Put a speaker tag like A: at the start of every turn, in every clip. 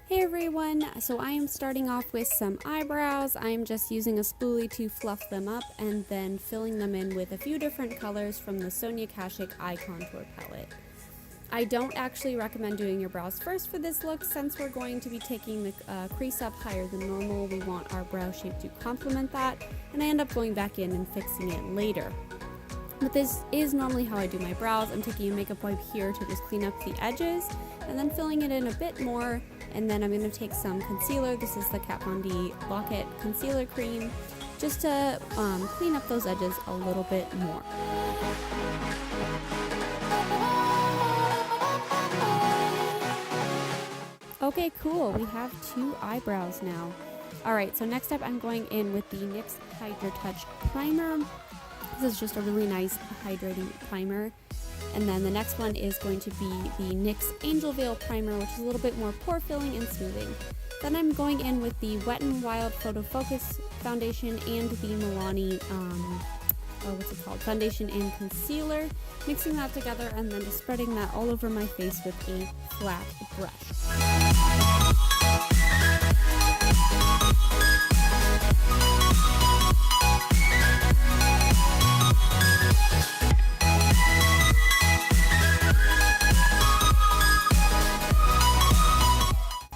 A: Hey everyone, so I am starting off with some eyebrows. I am just using a spoolie to fluff them up and then filling them in with a few different colors from the Sonia Kashuk Eye Contour palette. I don't actually recommend doing your brows first for this look since we're going to be taking the crease up higher than normal. We want our brow shape to complement that, and I end up going back in and fixing it later. But this is normally how I do my brows. I'm taking a makeup wipe here to just clean up the edges and then filling it in a bit more, and then I'm going to take some concealer. This is the Kat Von D Lock-It Concealer Cream just to clean up those edges a little bit more. Okay, cool. We have two eyebrows now. Alright, so next up I'm going in with the NYX Hydra Touch Primer. This is just a really nice hydrating primer. And then the next one is going to be the NYX Angel Veil Primer, which is a little bit more pore filling and smoothing. Then I'm going in with the Wet n Wild Photofocus Foundation and the Milani, Foundation and Concealer. Mixing that together and then just spreading that all over my face with a flat brush.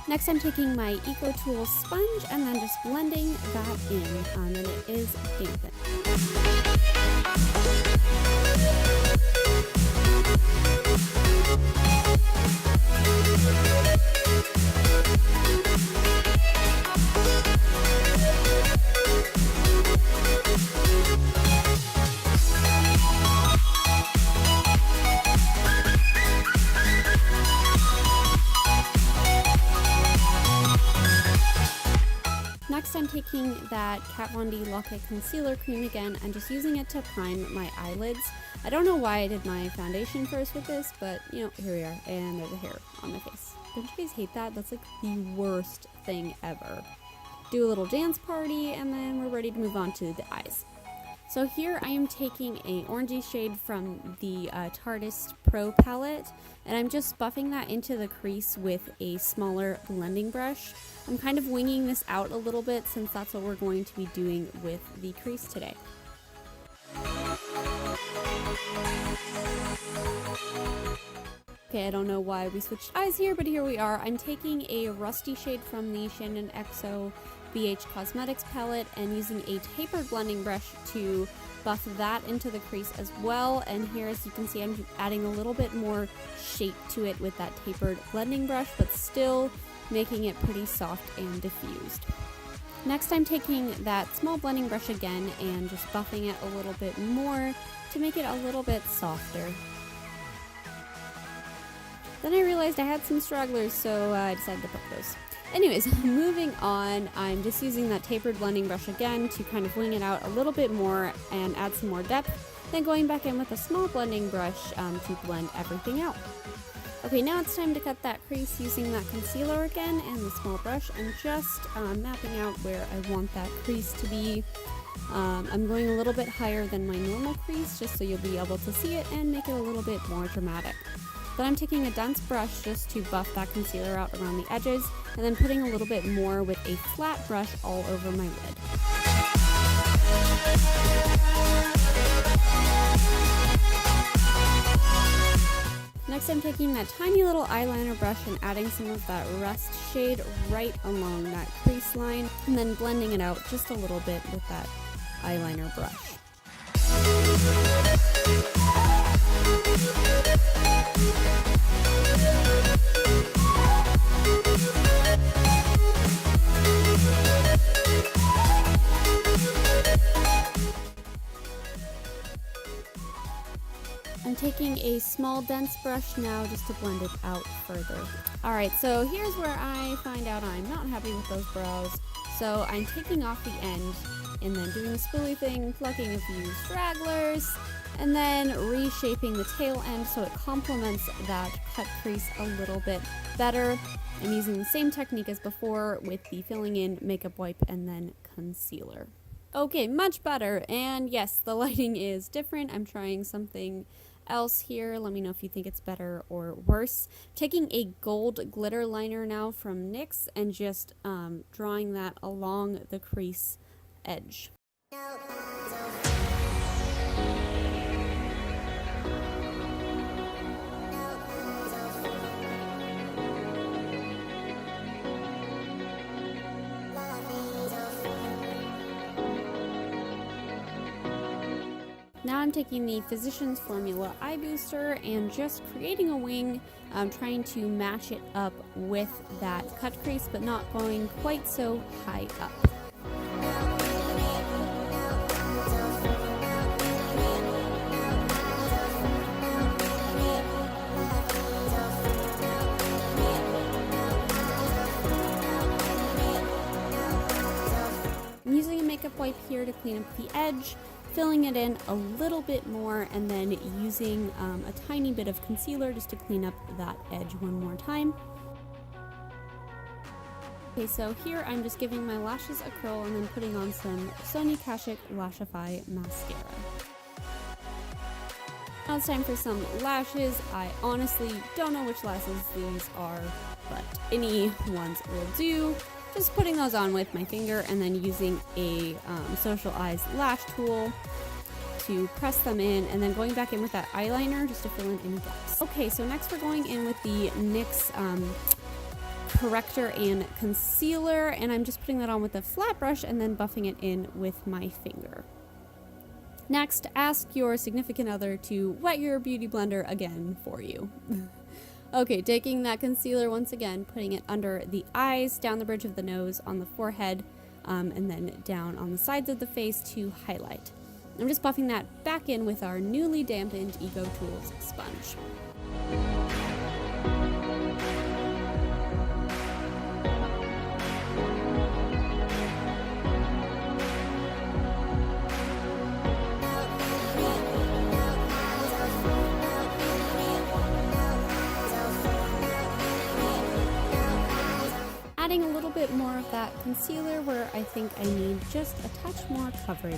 A: Next I'm taking my Eco Tools sponge and then just blending that in, and it is dampened. Next I'm taking that Kat Von D Lock-It Concealer Cream again and just using it to prime my eyelids. I don't know why I did my foundation first with this, but you know, here we are, and there's a hair on my face. Don't you guys hate that? That's like the worst thing ever. Do a little dance party and then we're ready to move on to the eyes. So here I am taking a orangey shade from the Tarteist Pro palette, and I'm just buffing that into the crease with a smaller blending brush. I'm kind of winging this out a little bit since that's what we're going to be doing with the crease today. Okay, I don't know why we switched eyes here, but here we are. I'm taking a rusty shade from the Shaaanxo BH Cosmetics palette and using a tapered blending brush to buff that into the crease as well. And here, as you can see, I'm adding a little bit more shape to it with that tapered blending brush, but still making it pretty soft and diffused. Next, I'm taking that small blending brush again and just buffing it a little bit more to make it a little bit softer. Then I realized I had some stragglers, so I decided to put those. Anyways, moving on, I'm just using that tapered blending brush again to kind of wing it out a little bit more and add some more depth, then going back in with a small blending brush to blend everything out. Okay, now it's time to cut that crease using that concealer again and the small brush and just mapping out where I want that crease to be. I'm going a little bit higher than my normal crease just so you'll be able to see it and make it a little bit more dramatic. Then I'm taking a dense brush just to buff that concealer out around the edges, and then putting a little bit more with a flat brush all over my lid. Next I'm taking that tiny little eyeliner brush and adding some of that rust shade right along that crease line, and then blending it out just a little bit with that eyeliner brush. I'm taking a small dense brush now just to blend it out further. Alright, so here's where I find out I'm not happy with those brows. So I'm taking off the end and then doing the spoolie thing, plucking a few stragglers, and then reshaping the tail end so it complements that cut crease a little bit better. I'm using the same technique as before with the filling in, makeup wipe, and then concealer. Okay, much better, and yes, the lighting is different. I'm trying something else here. Let me know if you think it's better or worse. Taking a gold glitter liner now from NYX and just drawing that along the crease edge. Now I'm taking the Physicians Formula Eye Booster and just creating a wing, trying to match it up with that cut crease, but not going quite so high up. I'm using a makeup wipe here to clean up the edge, filling it in a little bit more, and then using a tiny bit of concealer just to clean up that edge one more time. Okay, so here I'm just giving my lashes a curl and then putting on some Sonia Kashuk Lashify mascara. Now it's time for some lashes. I honestly don't know which lashes these are, but any ones will do. Just putting those on with my finger and then using a Social Eyes lash tool to press them in, and then going back in with that eyeliner just to fill in any gaps. Okay, so next we're going in with the NYX corrector and concealer, and I'm just putting that on with a flat brush and then buffing it in with my finger. Next, ask your significant other to wet your beauty blender again for you. Okay, taking that concealer once again, putting it under the eyes, down the bridge of the nose, on the forehead, and then down on the sides of the face to highlight. I'm just buffing that back in with our newly dampened Ego Tools sponge. Adding a little bit more of that concealer where I think I need just a touch more coverage.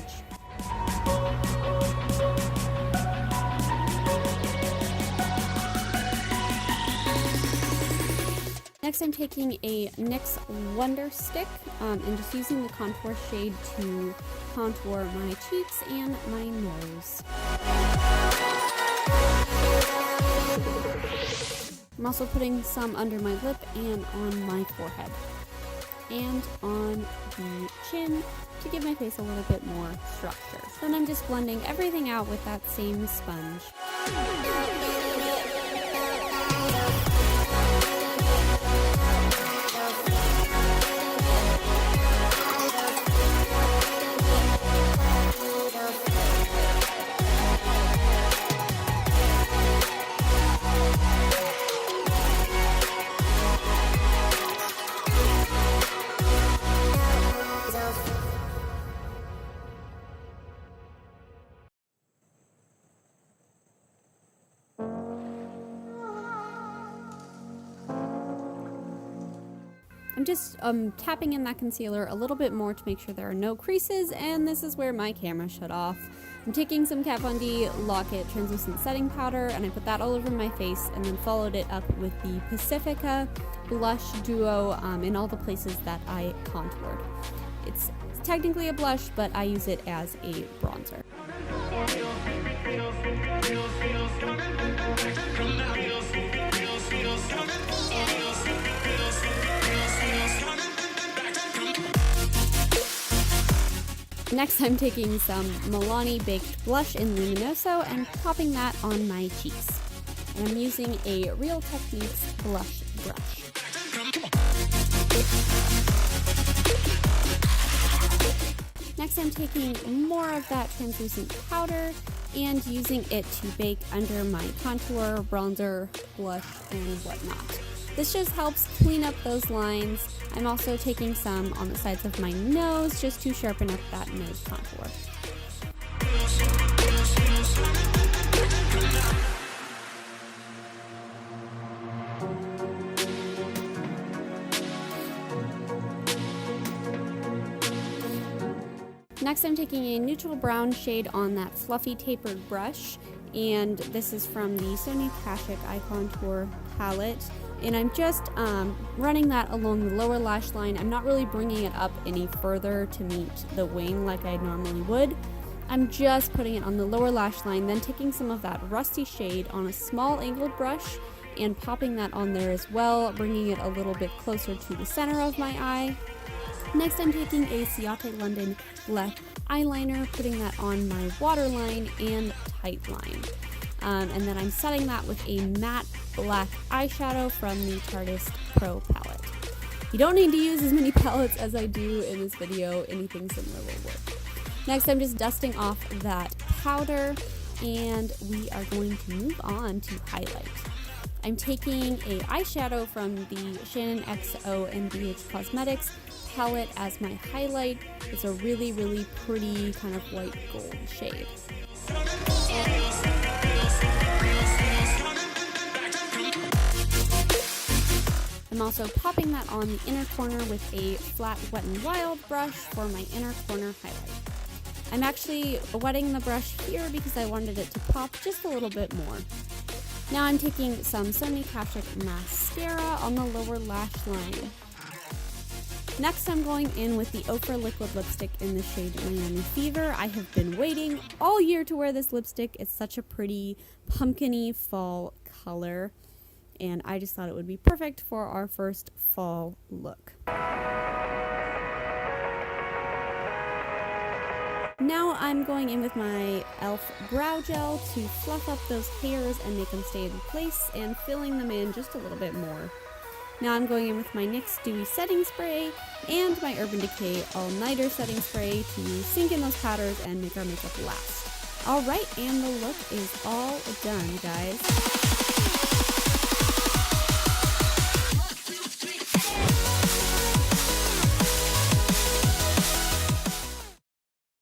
A: Next I'm taking a NYX Wonder Stick and just using the contour shade to contour my cheeks and my nose. I'm also putting some under my lip and on my forehead and on the chin to give my face a little bit more structure. Then I'm just blending everything out with that same sponge. I'm just tapping in that concealer a little bit more to make sure there are no creases, and this is where my camera shut off. I'm taking some Kat Von D Lock-It translucent setting powder, and I put that all over my face and then followed it up with the Pacifica blush duo in all the places that I contoured. It's technically a blush, but I use it as a bronzer. Next, I'm taking some Milani Baked Blush in Luminoso and popping that on my cheeks. And I'm using a Real Techniques blush brush. Next, I'm taking more of that translucent powder and using it to bake under my contour, bronzer, blush, and whatnot. This just helps clean up those lines. I'm also taking some on the sides of my nose just to sharpen up that nose contour. Next, I'm taking a neutral brown shade on that fluffy tapered brush and this is from the Sonia Kashuk Eye Contour palette. And I'm just running that along the lower lash line. I'm not really bringing it up any further to meet the wing like I normally would. I'm just putting it on the lower lash line, then taking some of that rusty shade on a small angled brush and popping that on there as well, bringing it a little bit closer to the center of my eye. Next, I'm taking a Ciate London Black eyeliner, putting that on my waterline and tight line. And then I'm setting that with a matte black eyeshadow from the Tartist Pro palette. You don't need to use as many palettes as I do in this video, anything similar will work. Next, I'm just dusting off that powder, and we are going to move on to highlight. I'm taking a eyeshadow from the Shaaanxo and BH Cosmetics palette as my highlight. It's a really, really pretty kind of white gold shade. I'm also popping that on the inner corner with a flat Wet n Wild brush for my inner corner highlight. I'm actually wetting the brush here because I wanted it to pop just a little bit more. Now I'm taking some Sonia Kashuk mascara on the lower lash line. Next, I'm going in with the Ochre liquid lipstick in the shade Miami Fever. I have been waiting all year to wear this lipstick. It's such a pretty pumpkin-y fall color, and I just thought it would be perfect for our first fall look. Now I'm going in with my e.l.f. brow gel to fluff up those hairs and make them stay in place, and filling them in just a little bit more. Now I'm going in with my NYX Dewy Setting Spray and my Urban Decay All Nighter Setting Spray to sink in those powders and make our makeup last. Alright, and the look is all done, guys.